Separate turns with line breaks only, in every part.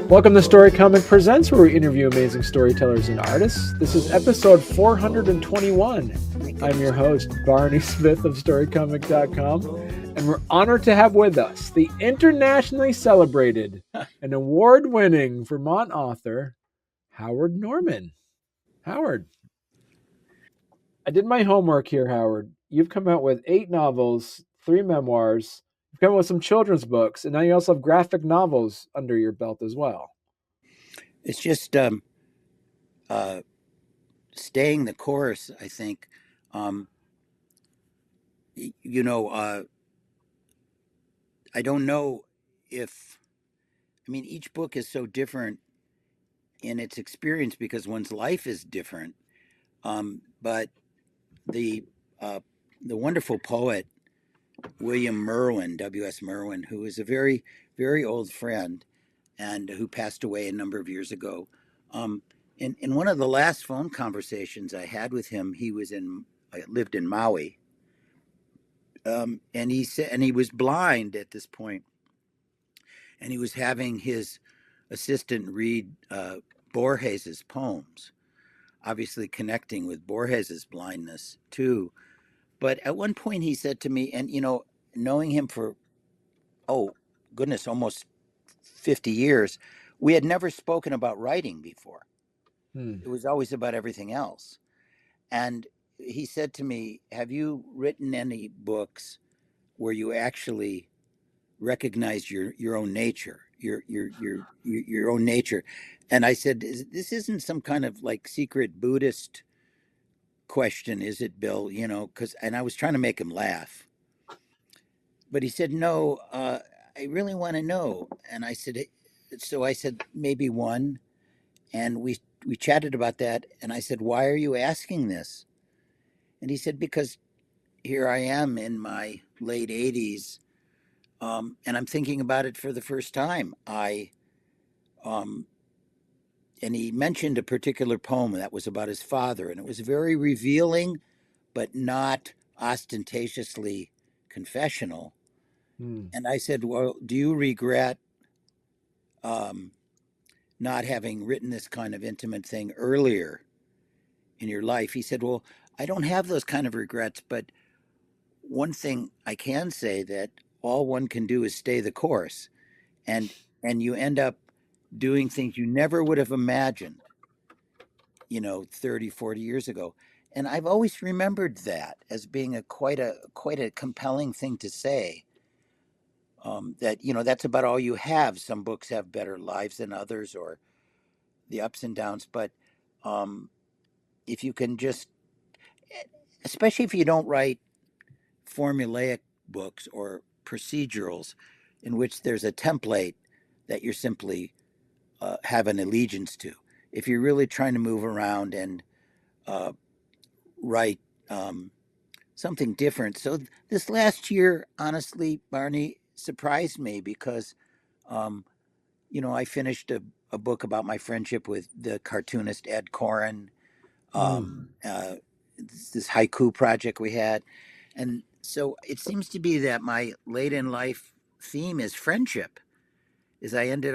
Welcome to Story Comic Presents, where we interview amazing storytellers and artists. This is episode 421. I'm your host, Barney Smith of StoryComic.com, and we're honored to have with us the internationally celebrated and award-winning Vermont author, Howard Norman. Howard, I did my homework here, Howard. You've come out with 8 novels, 3 memoirs, you've come out with some children's books, and now you also have graphic novels under your belt as well.
It's just staying the course, I think. Um, you know, I don't know if, each book is so different in its experience because one's life is different. But the uh, the wonderful poet William Merwin, W.S. Merwin, who is a very, very old friend and who passed away a number of years ago. Um, in one of the last phone conversations I had with him, I lived in Maui, and he said, and he was blind at this point, and he was having his assistant read Borges's poems, obviously connecting with Borges's blindness too. But at one point, he said to me, and knowing him for oh goodness, almost 50 years, we had never spoken about writing before.
Hmm.
It was always about everything else. And he said to me, "Have you written any books where you actually recognize your own nature, your own nature?" And I said, "This isn't some kind of like secret Buddhist question, is it, Bill? Because," and I was trying to make him laugh, but he said, "No, I really want to know." And I said, "So I said maybe one," and we chatted about that, and I said, "Why are you asking this?" And he said, "Because here I am in my late 80s, and I'm thinking about it for the first time. Um, and he mentioned a particular poem that was about his father, and it was very revealing, but not ostentatiously confessional.
Hmm.
And I said, "Well, do you regret um, not having written this kind of intimate thing earlier in your life?" He said, "Well, I don't have those kind of regrets, but one thing I can say that all one can do is stay the course, and you end up doing things you never would have imagined, 30, 40 years ago." And I've always remembered that as being a quite a compelling thing to say. That that's about all you have. Some books have better lives than others, or the ups and downs. But um, if you can just, especially if you don't write formulaic books or procedurals in which there's a template that you're simply have an allegiance to. If you're really trying to move around and uh, write something different. So this last year, honestly, Barney, surprised me because, um, I finished a book about my friendship with the cartoonist Ed Koren,
Hmm.
this haiku project we had. And so it seems to be that my late in life theme is friendship. Is I end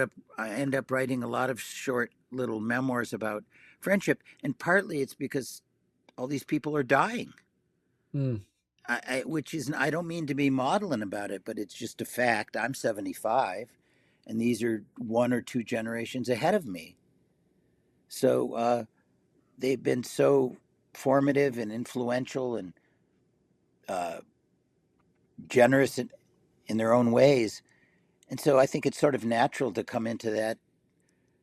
up writing a lot of short little memoirs about friendship, and partly it's because all these people are dying.
Hmm.
Which is, I don't mean to be maudlin about it, but it's just a fact. I'm 75, and these are one or two generations ahead of me. So they've been so formative and influential and uh, generous in their own ways. And so I think it's sort of natural to come into that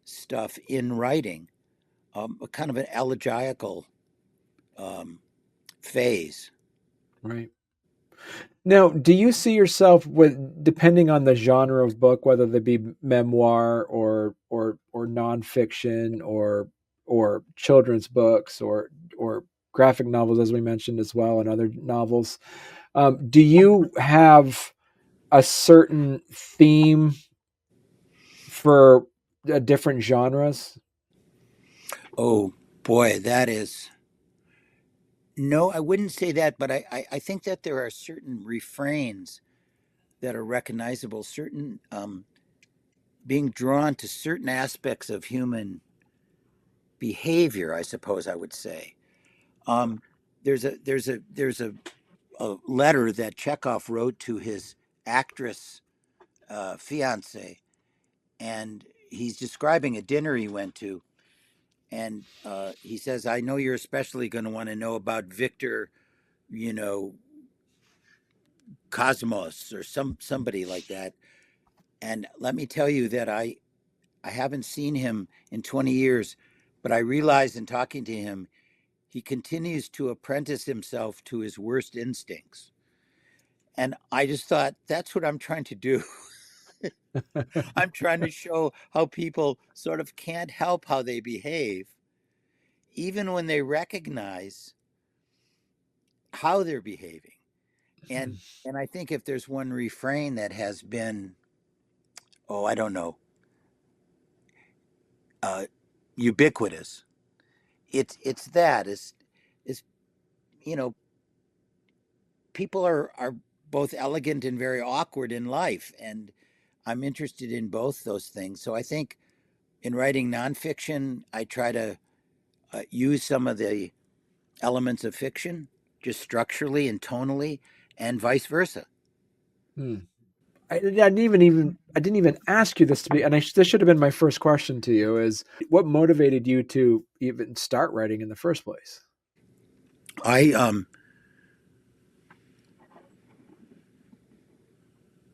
stuff in writing, a kind of an elegiacal um, phase.
Right. Now, do you see yourself with, depending on the genre of book, whether they be memoir or nonfiction or children's books or graphic novels, as we mentioned as well, and other novels, do you have a certain theme for different genres?
Oh boy, that is. No, I wouldn't say that, but I think that there are certain refrains that are recognizable, certain being drawn to certain aspects of human behavior, I suppose I would say. Um, there's a letter that Chekhov wrote to his actress fiance, and he's describing a dinner he went to, and he says, "I know you're especially going to want to know about Victor, you know, Cosmos or somebody like that. And let me tell you that I haven't seen him in 20 years, but I realize in talking to him, he continues to apprentice himself to his worst instincts." And I just thought, that's what I'm trying to do. I'm trying to show how people sort of can't help how they behave, even when they recognize how they're behaving. And I think if there's one refrain that has been, oh, I don't know, uh, ubiquitous, it's that is you know people are both elegant and very awkward in life, and I'm interested in both those things. So I think in writing nonfiction, I try to use some of the elements of fiction, just structurally and tonally, and vice versa.
Hmm. I didn't even ask you this to be, and this should have been my first question to you: is what motivated you to even start writing in the first place?
I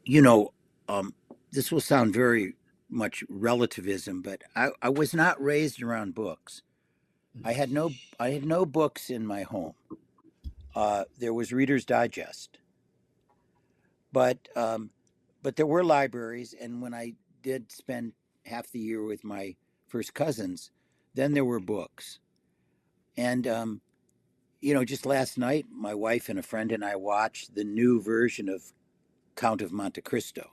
you know um, this will sound very much relativism, but I was not raised around books. I had no books in my home. There was Reader's Digest, but but there were libraries, and when I did spend half the year with my first cousins, then there were books. And just last night, my wife and a friend and I watched the new version of Count of Monte Cristo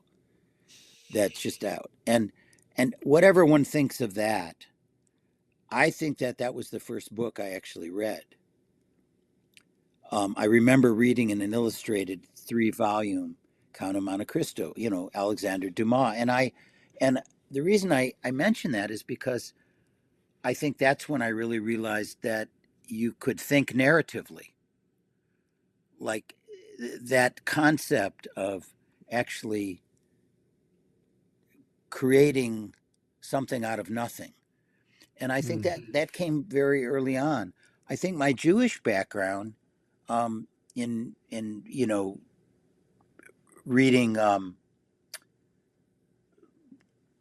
that's just out. And whatever one thinks of that, I think that that was the first book I actually read. I remember reading in an illustrated 3 volume Count of Monte Cristo, Alexander Dumas. And the reason I mention that is because I think that's when I really realized that you could think narratively, like that concept of actually creating something out of nothing. And I think
Hmm.
that that came very early on. I think my Jewish background, um, in reading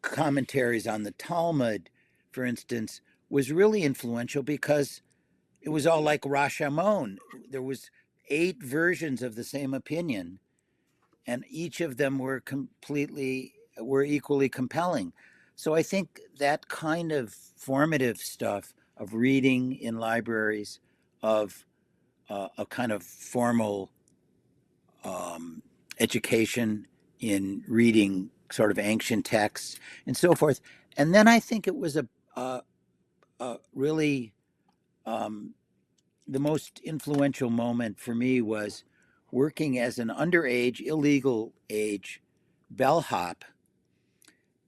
commentaries on the Talmud, for instance, was really influential because it was all like Rashomon. There was 8 versions of the same opinion, and each of them were equally compelling. So I think that kind of formative stuff of reading in libraries, of a kind of formal um, education in reading sort of ancient texts and so forth. And then I think it was a really um, the most influential moment for me was working as an underage, illegal age bellhop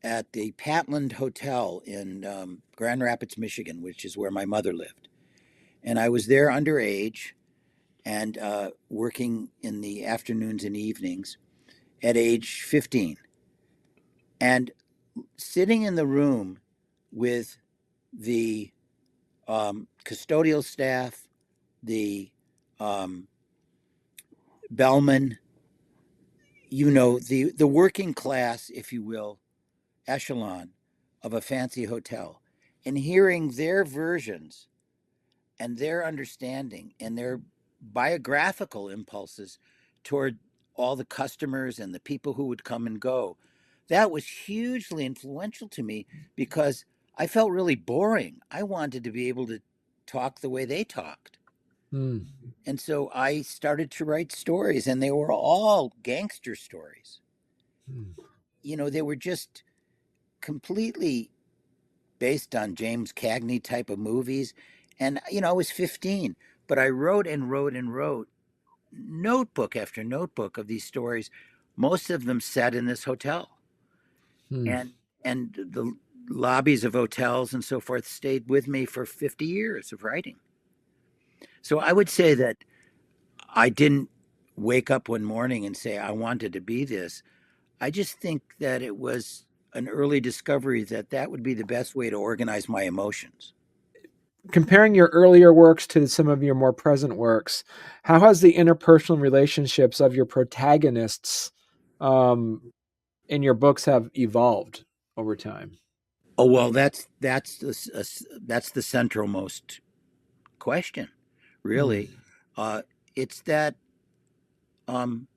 at the Patland Hotel in Grand Rapids, Michigan, which is where my mother lived. And I was there underage and working in the afternoons and evenings at age 15. And sitting in the room with the custodial staff, the um, bellman, the working class, if you will, echelon of a fancy hotel, and hearing their versions and their understanding and their biographical impulses toward all the customers and the people who would come and go. That was hugely influential to me because I felt really boring. I wanted to be able to talk the way they talked.
Hmm.
And so I started to write stories, and they were all gangster stories.
Hmm.
They were just completely based on James Cagney type of movies. And, I was 15, but I wrote and wrote and wrote notebook after notebook of these stories, most of them set in this hotel.
Hmm.
And and the lobbies of hotels and so forth stayed with me for 50 years of writing. So I would say that I didn't wake up one morning and say I wanted to be this. I just think that it was an early discovery that that would be the best way to organize my emotions.
Comparing your earlier works to some of your more present works, how has the interpersonal relationships of your protagonists um, in your books have evolved over time?
Oh well, that's the centralmost question,
Mm,
really. Uh, it's that um,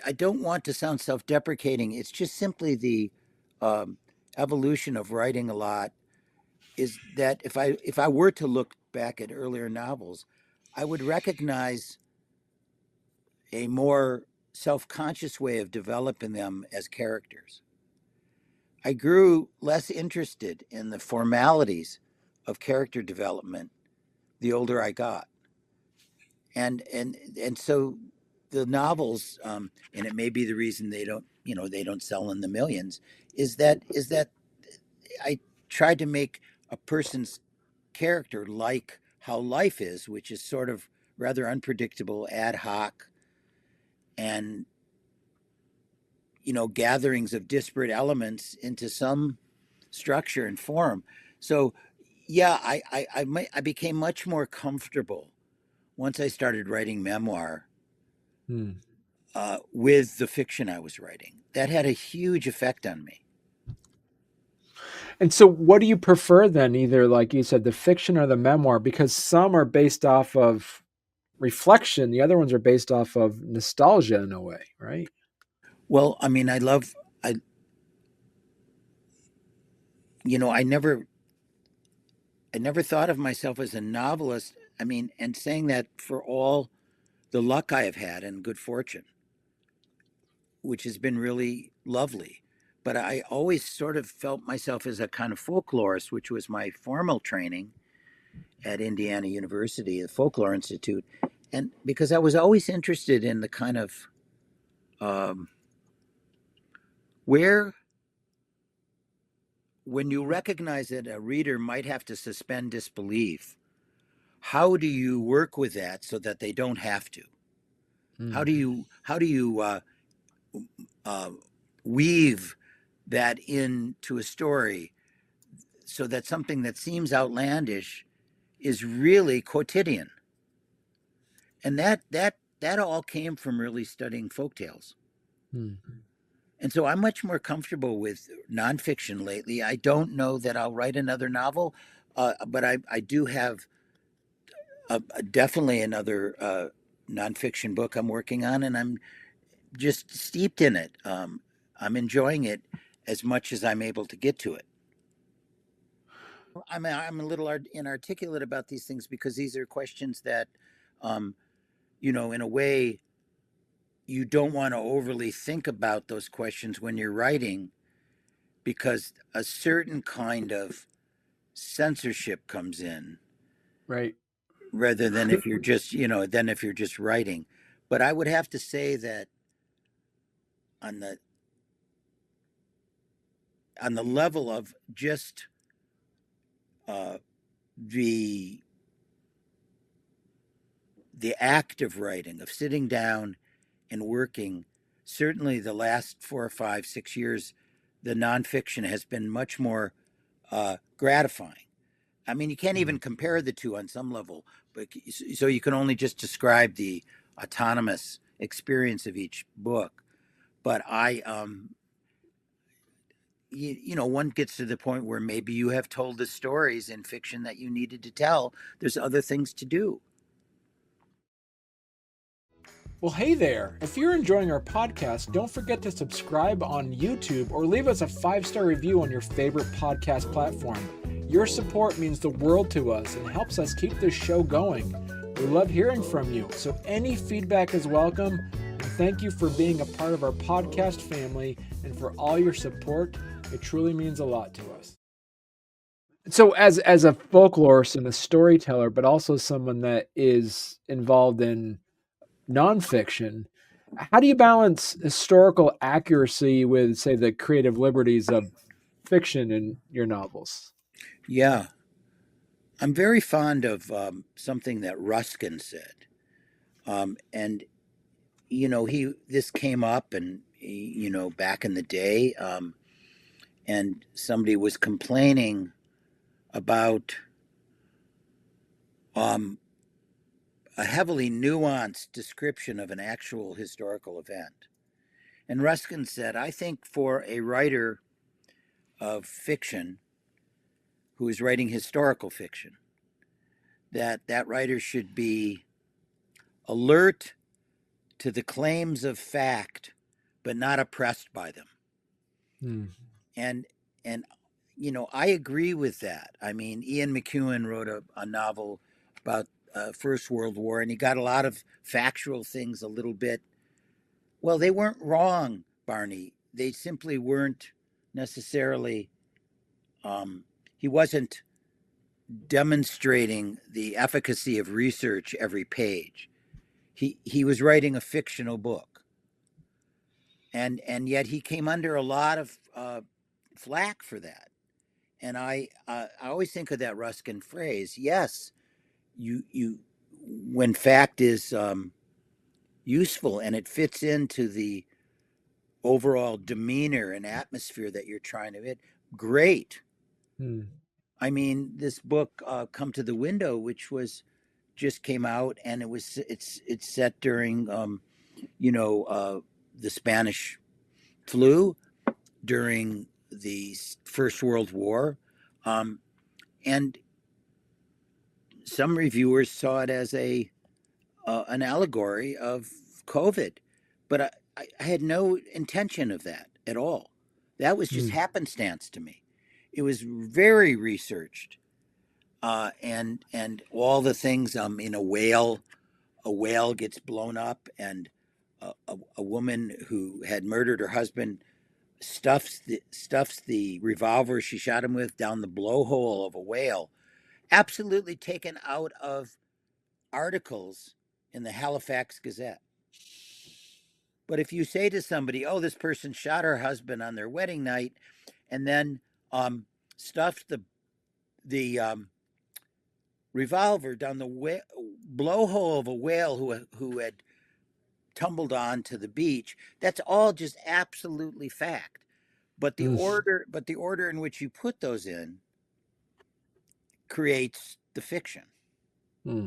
I don't want to sound self-deprecating. It's just simply the um, evolution of writing a lot. Is that if I were to look back at earlier novels, I would recognize a more self-conscious way of developing them as characters. I grew less interested in the formalities of character development the older I got. And so the novels, and it may be the reason they don't sell in the millions, is that I tried to make a person's character like how life is, which is sort of rather unpredictable, ad hoc, and gatherings of disparate elements into some structure and form. So yeah, I became much more comfortable once I started writing memoir
mm.
with the fiction I was writing. That had a huge effect on me.
And so, what do you prefer then? Either, like you said, the fiction or the memoir? Because some are based off of reflection, the other ones are based off of nostalgia in a way, right?
Well, I mean, I, I never thought of myself as a novelist. I mean, and saying that for all the luck I have had and good fortune, which has been really lovely. But I always sort of felt myself as a kind of folklorist, which was my formal training at Indiana University, the Folklore Institute. And because I was always interested in the kind of um, where, when you recognize that a reader might have to suspend disbelief, how do you work with that so that they don't have to?
Mm,
How do you uh, weave that into a story so that something that seems outlandish is really quotidian? And that all came from really studying folk tales.
mm.
And so I'm much more comfortable with nonfiction lately. I don't know that I'll write another novel, but I do have definitely another nonfiction book I'm working on, and I'm just steeped in it. I'm enjoying it as much as I'm able to get to it. I'm a little inarticulate about these things because these are questions that, um, in a way, you don't want to overly think about those questions when you're writing because a certain kind of censorship comes in
Right.
rather than if you're just, than if you're just writing. But I would have to say that on the on the level of just uh, the the act of writing, of sitting down and working, certainly the last 4 or 5, 6 years, the nonfiction has been much more gratifying. I mean, you can't
Mm.
even compare the two on some level, but so you can only just describe the autonomous experience of each book. But one gets to the point where maybe you have told the stories in fiction that you needed to tell. There's other things to do.
Well, hey there. If you're enjoying our podcast, don't forget to subscribe on YouTube or leave us a 5-star review on your favorite podcast platform. Your support means the world to us and helps us keep this show going. We love hearing from you, so any feedback is welcome. And thank you for being a part of our podcast family and for all your support. It truly means a lot to us. So as a folklorist and a storyteller, but also someone that is involved in nonfiction, How do you balance historical accuracy with, say, the creative liberties of fiction in your novels?
Yeah, I'm very fond of something that Ruskin said. And he this came up, and back in the day, and somebody was complaining about um, a heavily nuanced description of an actual historical event. And Ruskin said, I think for a writer of fiction who is writing historical fiction, that writer should be alert to the claims of fact, but not oppressed by them.
Hmm.
And and I agree with that. I mean, Ian McEwan wrote a novel about First World War, and he got a lot of factual things a little bit. Well, they weren't wrong, Barney. They simply weren't necessarily. Um, he wasn't demonstrating the efficacy of research every page. He was writing a fictional book, and yet he came under a lot of flack for that. And I always think of that Ruskin phrase. Yes, you when fact is useful and it fits into the overall demeanor and atmosphere that you're trying to hit, great.
Hmm.
I mean, this book, Come to the Window, which was just came out, and it's set during you know uh, the Spanish flu, during the First World War, um, and some reviewers saw it as a an allegory of COVID, but I had no intention of that at all. That was just
Hmm.
happenstance to me. It was very researched, and all the things. In a whale gets blown up, and a woman who had murdered her husband stuffs the revolver she shot him with down the blowhole of a whale. Absolutely taken out of articles in the Halifax Gazette. But if you say to somebody, "Oh, this person shot her husband on their wedding night, and then um, stuffed the revolver down the blowhole of a whale who had tumbled onto the beach," that's all just absolutely fact.
Hmm.
But the order in which you put those in creates the fiction.
Hmm.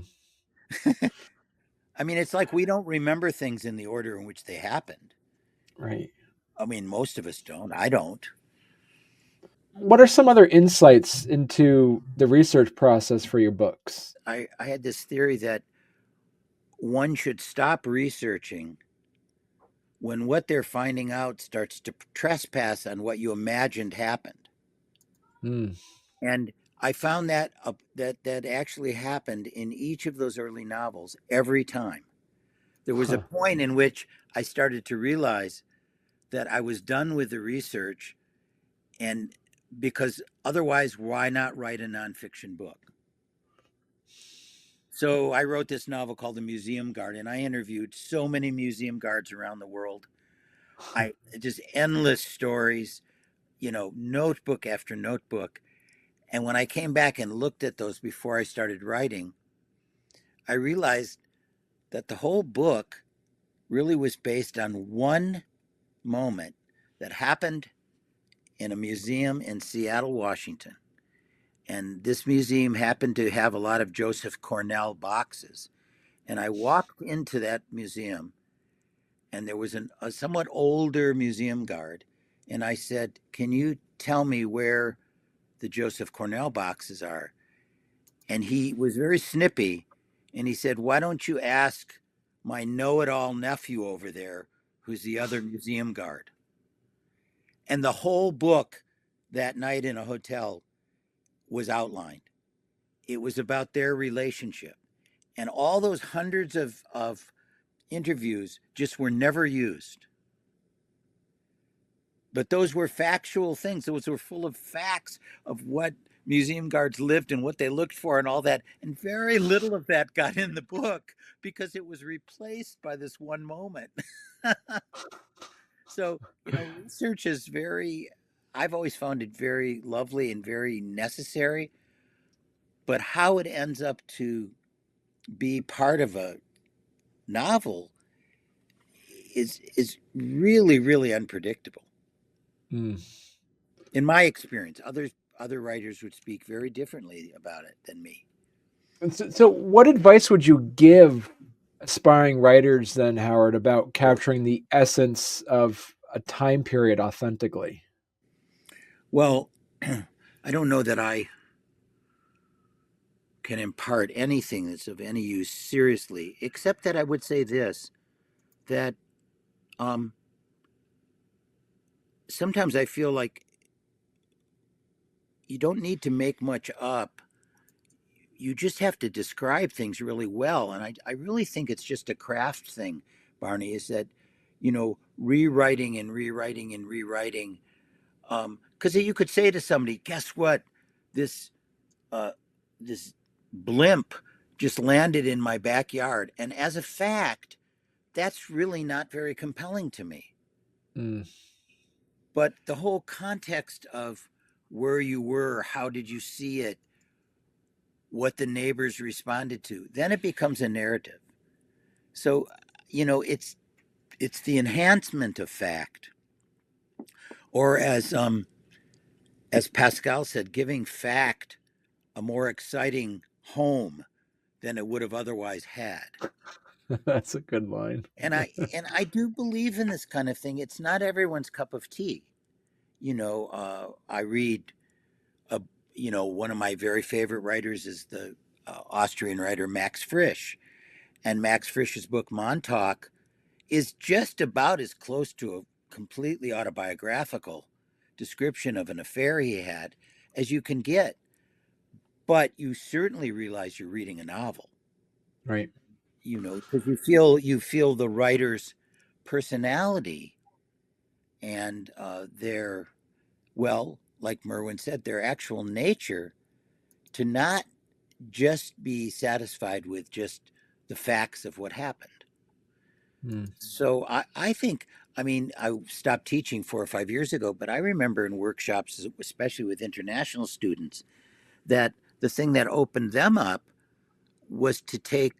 I mean, it's like we don't remember things in the order in which they happened.
Right.
I mean, most of us don't. I don't.
What are some other insights into the research process for your books?
I had this theory that one should stop researching when what they're finding out starts to trespass on what you imagined happened.
Hmm.
And I found that actually happened in each of those early novels every time. There was a
Huh.
point in which I started to realize that I was done with the research, and because otherwise, why not write a nonfiction book? So I wrote this novel called The Museum Guard, and I interviewed so many museum guards around the world. I just endless stories, notebook after notebook. And when I came back and looked at those before I started writing, I realized that the whole book really was based on one moment that happened in a museum in Seattle, Washington. And this museum happened to have a lot of Joseph Cornell boxes. And I walked into that museum, and there was a somewhat older museum guard. And I said, "Can you tell me where the Joseph Cornell boxes are?" And he was very snippy. And he said, "Why don't you ask my know it all nephew over there, who's the other museum guard?" And the whole book that night in a hotel was outlined. It was about their relationship. And all those hundreds of interviews just were never used. But those were factual things. Those were full of facts of what museum guards lived and what they looked for and all that. And very little of that got in the book because it was replaced by this one moment. So, research is I've always found it very lovely and very necessary, but how it ends up to be part of a novel is really, really unpredictable.
Mm.
In my experience, other writers would speak very differently about it than me.
And so, what advice would you give aspiring writers then, Howard, about capturing the essence of a time period authentically?
Well, I don't know that I can impart anything that's of any use seriously, except that I would say this, that um, sometimes I feel like you don't need to make much up. You just have to describe things really well. And I really think it's just a craft thing, Barney, is that, rewriting and rewriting and rewriting. Because you could say to somebody, guess what? This, uh, this blimp just landed in my backyard. And as a fact, that's really not very compelling to me.
Mm.
But the whole context of where you were, how did you see it, what the neighbors responded to, then it becomes a narrative. So, it's the enhancement of fact, or as Pascal said, giving fact a more exciting home than it would have otherwise had.
That's a good line.
And I do believe in this kind of thing. It's not everyone's cup of tea. I read a one of my very favorite writers is the Austrian writer Max Frisch, and Max Frisch's book Montauk is just about as close to a completely autobiographical description of an affair he had as you can get. But you certainly realize you're reading a novel,
Right.
because you feel the writer's personality and their, well, like Merwin said, their actual nature, to not just be satisfied with just the facts of what happened.
Mm.
So I think, I mean, I stopped teaching 4 or 5 years ago, but I remember in workshops, especially with international students, that the thing that opened them up was to take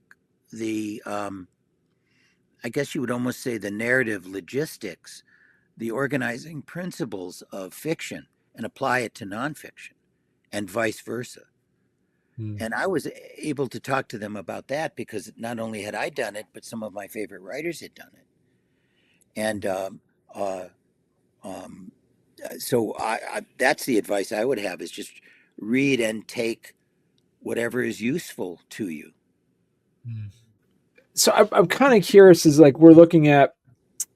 the, I guess you would almost say, the narrative logistics, the organizing principles of fiction, and apply it to nonfiction and vice versa.
Mm.
And I was able to talk to them about that because not only had I done it, but some of my favorite writers had done it. And uh, um, so that's the advice I would have, is just read and take whatever is useful to you.
Mm. So I'm kind of curious. Is like we're looking at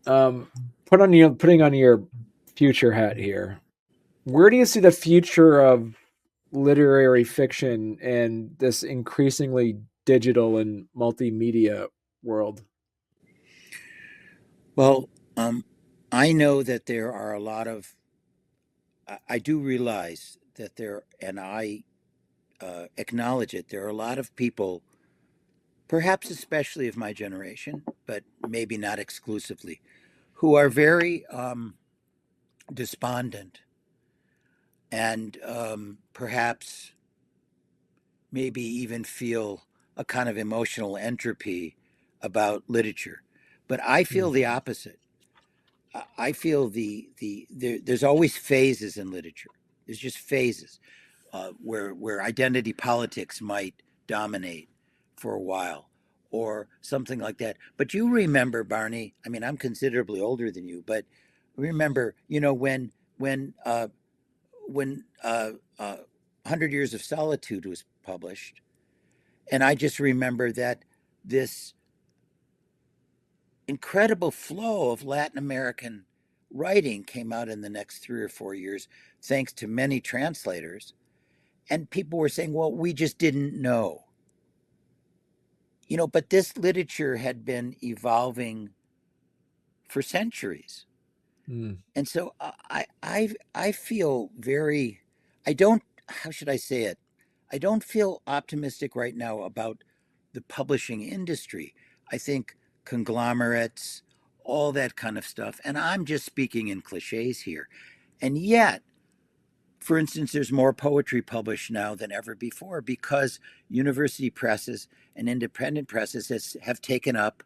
um, putting on your future hat here. Where do you see the future of literary fiction and this increasingly digital and multimedia world?
Well, I know that there are a lot of, I do realize that there, and I acknowledge it, there are a lot of people, perhaps especially of my generation, but maybe not exclusively, who are very despondent and perhaps maybe even feel a kind of emotional entropy about literature. But I feel
Mm.
the opposite. I feel there's always phases in literature. There's just phases where identity politics might dominate for a while, or something like that. But you remember, Barney? I mean, I'm considerably older than you, but remember, when 100 Years of Solitude was published, and I just remember that this incredible flow of Latin American writing came out in the next 3 or 4 years, thanks to many translators. And people were saying, well, we just didn't know. But this literature had been evolving for centuries.
Mm.
And so I feel very, I don't, how should I say it? I don't feel optimistic right now about the publishing industry. I think conglomerates, all that kind of stuff, and I'm just speaking in cliches here. And yet, for instance, there's more poetry published now than ever before because university presses and independent presses have taken up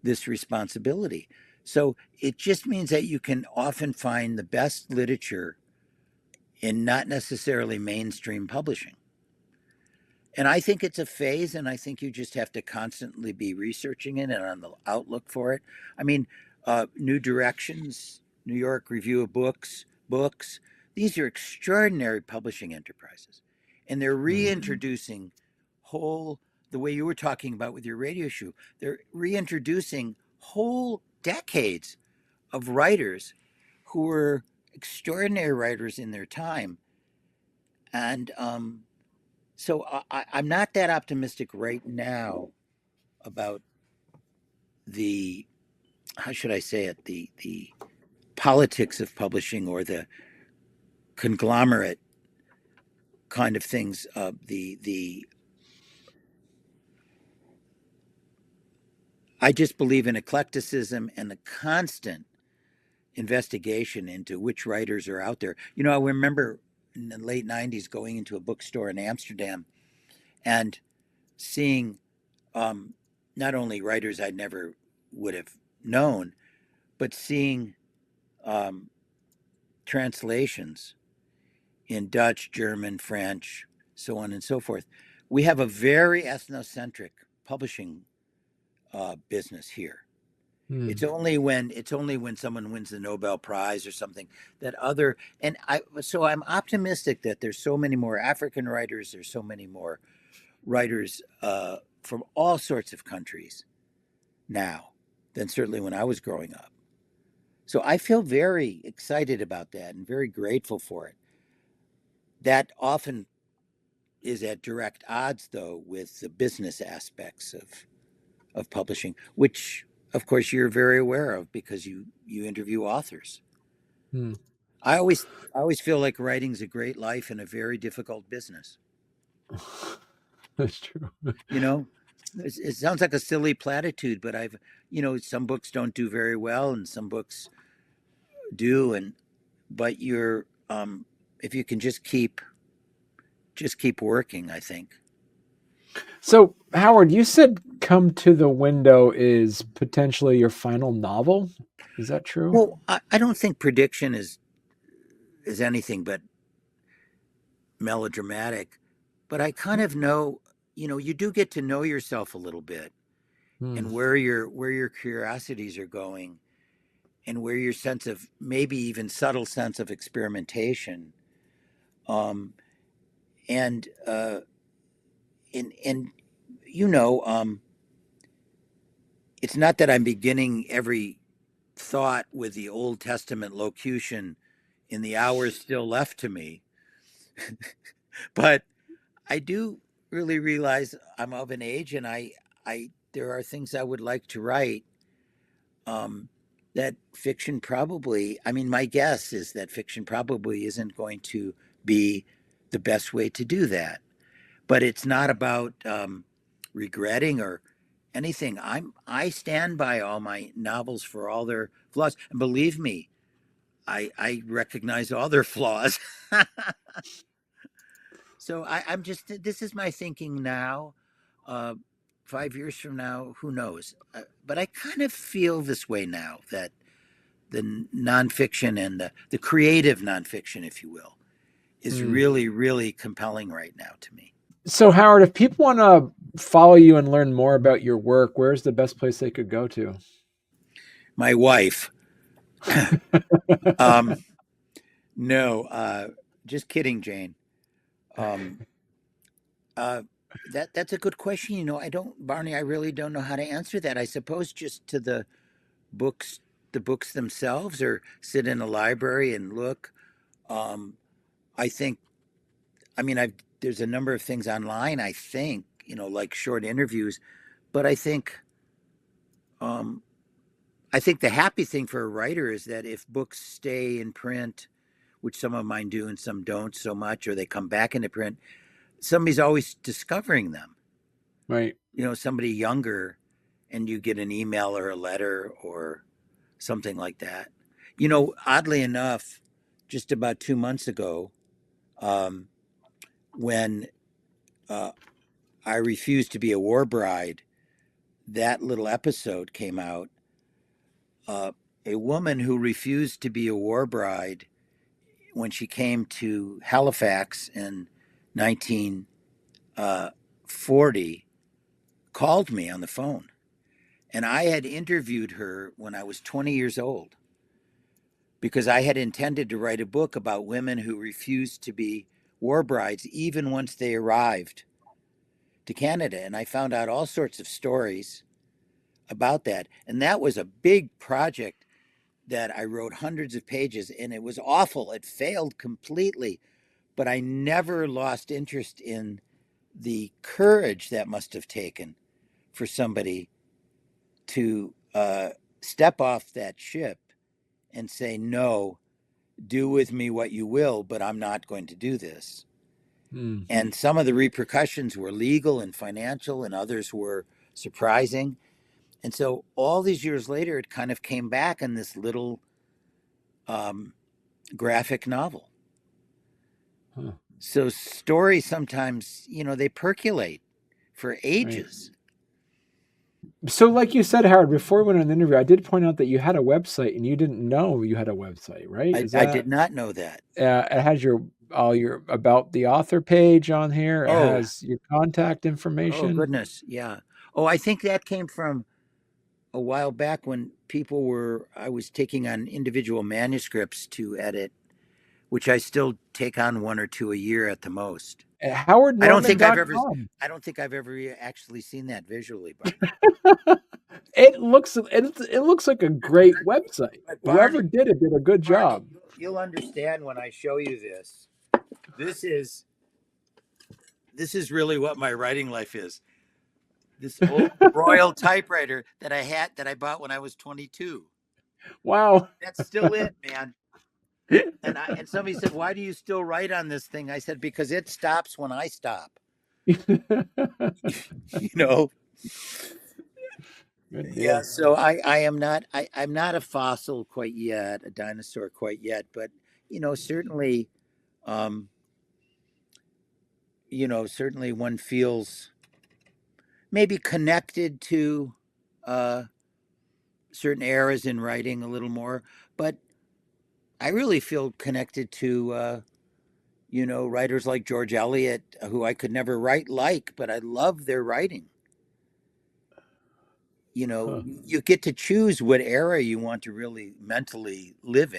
this responsibility. So it just means that you can often find the best literature in not necessarily mainstream publishing. And I think it's a phase, and I think you just have to constantly be researching it and on the outlook for it. I mean, New Directions, New York Review of Books, these are extraordinary publishing enterprises. And they're
Mhm.
reintroducing whole, the way you were talking about with your radio show, they're reintroducing whole decades of writers who were extraordinary writers in their time. And so I'm not that optimistic right now about the, how should I say it, the politics of publishing or the conglomerate kind of things. The I just believe in eclecticism and the constant investigation into which writers are out there. You know, I remember in the late '90s going into a bookstore in Amsterdam and seeing um, not only writers I never would have known, but seeing um, translations in Dutch, German, French, so on and so forth. We have a very ethnocentric publishing business here.
Hmm.
It's only when someone wins the Nobel Prize or something that other and I so I'm optimistic that there's so many more African writers. There's so many more writers from all sorts of countries now than certainly when I was growing up. So I feel very excited about that and very grateful for it. That often is at direct odds, though, with the business aspects of publishing, which, of course, you're very aware of because you interview authors.
Hmm.
I always feel like writing's a great life and a very difficult business.
That's true.
You know, it sounds like a silly platitude, but some books don't do very well, and some books do, and but if you can just keep working, I think.
So, Howard, you said Come to the Window is potentially your final novel. Is that true?
Well, I don't think prediction is anything but melodramatic, but I kind of know, you do get to know yourself a little bit
Hmm.
and where your curiosities are going and where your sense of maybe even subtle sense of experimentation um and and you know it's not that I'm beginning every thought with the Old Testament locution in the hours still left to me, but I do really realize I'm of an age, and I there are things I would like to write. Um, that fiction probably, I mean, my guess is that fiction probably isn't going to be the best way to do that. But it's not about regretting or anything. I stand by all my novels for all their flaws, and believe me, I recognize all their flaws. So I'm just this is my thinking now. Uh, 5 years from now, who knows? But I kind of feel this way now that the nonfiction and the creative nonfiction, if you will, is
Hmm.
really, really compelling right now to me.
So, Howard, if people want to follow you and learn more about your work, where's the best place they could go to?
My wife, um, no, just kidding, Jane. Um, uh, that's a good question. I don't, Barney. I really don't know how to answer that. I suppose just to books, the books themselves, or sit in a library and look. Um, I think. I mean, I've there's a number of things online. I think like short interviews, but I think the happy thing for a writer is that if books stay in print, which some of mine do and some don't so much, or they come back into print. Somebody's always discovering them.
Right.
Somebody younger, and you get an email or a letter or something like that. Oddly enough, just about 2 months ago, um, when uh, I refused to be a war bride, that little episode came out. Uh, a woman who refused to be a war bride when she came to Halifax in 1940 called me on the phone. And I had interviewed her when I was 20 years old because I had intended to write a book about women who refused to be war brides even once they arrived to Canada. And I found out all sorts of stories about that. And that was a big project that I wrote hundreds of pages, and it was awful. It failed completely, but I never lost interest in the courage that must have taken for somebody to step off that ship and say, no, do with me what you will, but I'm not going to do this.
Mm.
And some of the repercussions were legal and financial, and others were surprising. And so all these years later, it kind of came back in this little graphic novel.
Huh.
So stories sometimes, they percolate for
Right.
ages.
So, like you said, Howard, before we went on the interview, I did point out that you had a website and you didn't know you had a website, right? Is
I did
that
not know that.
it has your all your about the author page on here. It
Oh,
has your contact
oh
information.
goodness. Yeah. Oh, I think that came from a while back when I was taking on individual manuscripts to edit, which I still take on one or two a year at the most.
At
I don't think I've ever,
howardnorman.com.
I don't think I've ever actually seen that visually, Barney.
It looks like a great website.
But
Whoever
Barney,
did a good
Barney,
job.
you'll understand when I show you this. This is this is really what my writing life is. This old Royal typewriter that I bought when I was 22.
Wow.
That's still it, man. And somebody said, "Why do you still write on this thing?" I said, "Because it stops when I stop." you know.
Good
Yeah.
deal.
So I'm not a fossil quite yet, a dinosaur quite yet, but certainly, um, certainly one feels maybe connected to uh, certain eras in writing a little more, but I really feel connected to writers like George Eliot, who I could never write like, but I love their writing.
Huh.
You get to choose what era you want to really mentally live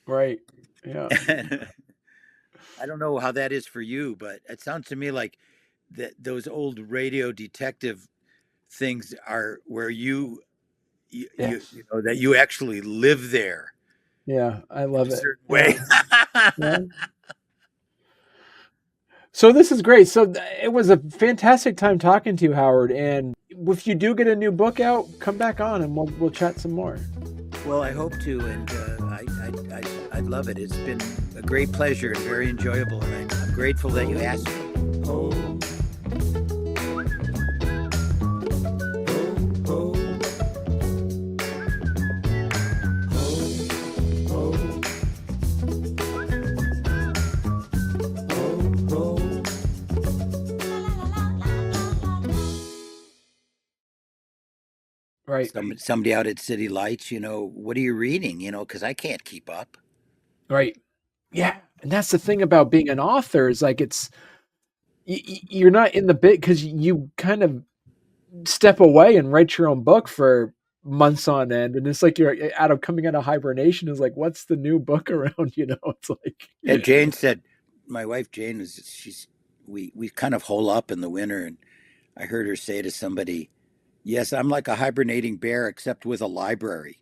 Right. Yeah.
in. I don't know how that is for you, but it sounds to me like those old radio detective things are where
Yes.
that you actually live there
Yeah. I
in a
love it.
certain way.
Yeah. Yeah. So this is great. So it was a fantastic time talking to you, Howard. And if you do get a new book out, come back on and we'll chat some more.
Well, I hope to, and I'd love it. It's been a great pleasure and very enjoyable, and I'm grateful that you asked me.
Right.
Somebody out at City Lights, what are you reading? Because I can't keep up.
Right. Yeah. And that's the thing about being an author is like you're not in the bit because you kind of step away and write your own book for months on end. And it's like you're coming out of hibernation is like, what's the new book around? It's like,
Yeah, Jane said, my wife Jane we kind of hole up in the winter, and I heard her say to somebody, "Yes, I'm like a hibernating bear, except with a library."